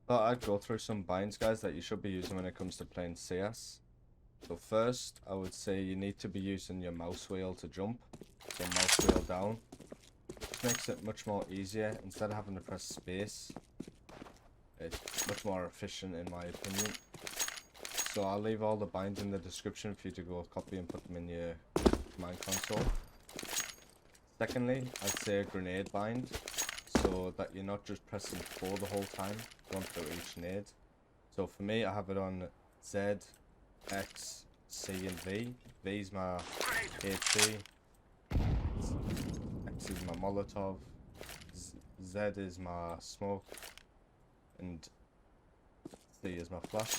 Thought I'd go through some binds, guys, that you should be using when it comes to playing CS. So first, I would say you need to be using your mouse wheel to jump. So mouse wheel down. This makes it much more easier. Instead of having to press space, it's much more efficient in my opinion. So I'll leave all the binds in the description for you to go copy and put them in your command console. Secondly, I'd say a grenade bind, so that you're not just pressing 4 the whole time, going through each nade. So for me, I have it on Z, X, C and V. V is my HC, X is my Molotov, Z is my smoke, and C is my flash.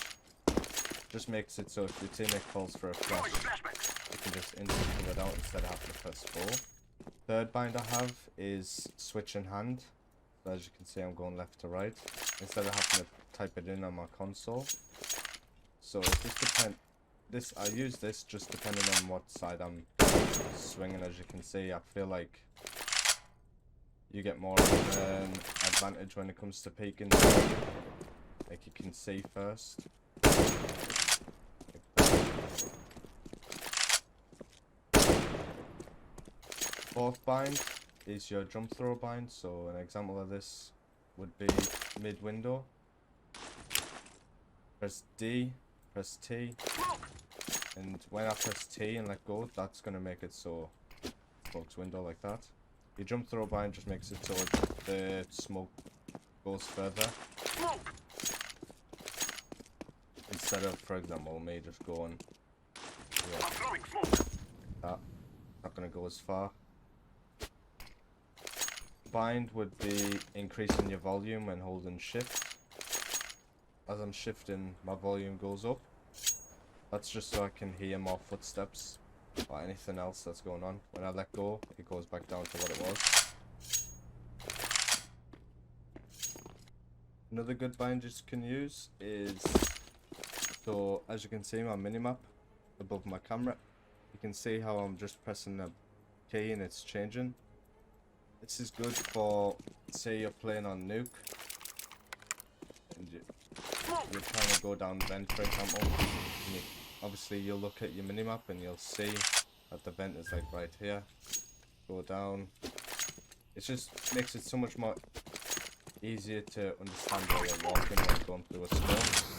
Just makes it so if your teammate calls for a flash, you can just instantly pull it out instead of having to press 4. Third bind I have is switch in hand. So as you can see, I'm going left to right instead of having to type it in on my console. So it just depends. I use this just depending on what side I'm swinging. As you can see, I feel like you get more of an advantage when it comes to peeking. Like you can see first. Fourth bind is your jump throw bind. So an example of this would be mid window. Press D, press T, and when I press T and let go, that's gonna make it so smokes window like that. Your jump throw bind just makes it so the smoke goes further. Instead of, for example, me just going that, not gonna go as far. Bind would be increasing your volume when holding shift. As I'm shifting, my volume goes up. That's just so I can hear more footsteps or anything else that's going on. When I let go, it goes back down to what it was. Another good bind you can use is, so as you can see my minimap above my camera, you can see how I'm just pressing a key and it's changing. This is good for, say you're playing on nuke and you're trying to go down vent, for example. And obviously you'll look at your minimap and you'll see that the vent is like right here. Go down. It just makes it so much more easier to understand where you're walking when going through a storm.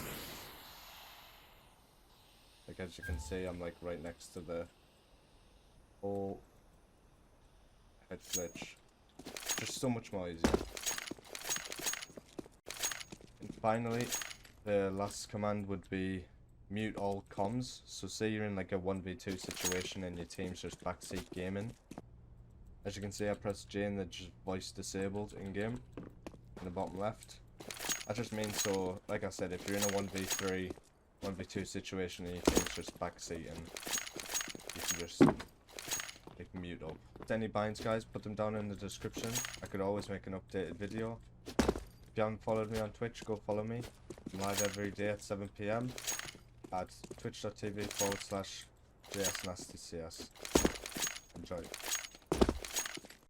Like as you can see, I'm like right next to the whole head glitch. Just so much more easier. And finally, the last command would be mute all comms. So say you're in like a 1v2 situation and your team's just backseat gaming. As you can see, I press J and it's just voice disabled in game in the bottom left. That just means, so like I said, if you're in a 1v3, 1v2 situation and your team's just backseat, and you can just mute up. Any binds, guys, put them down in the description. I could always make an updated video. If you haven't followed me on Twitch, go follow me. I'm live every day at 7 PM at twitch.tv/JSNastyCS. Enjoy.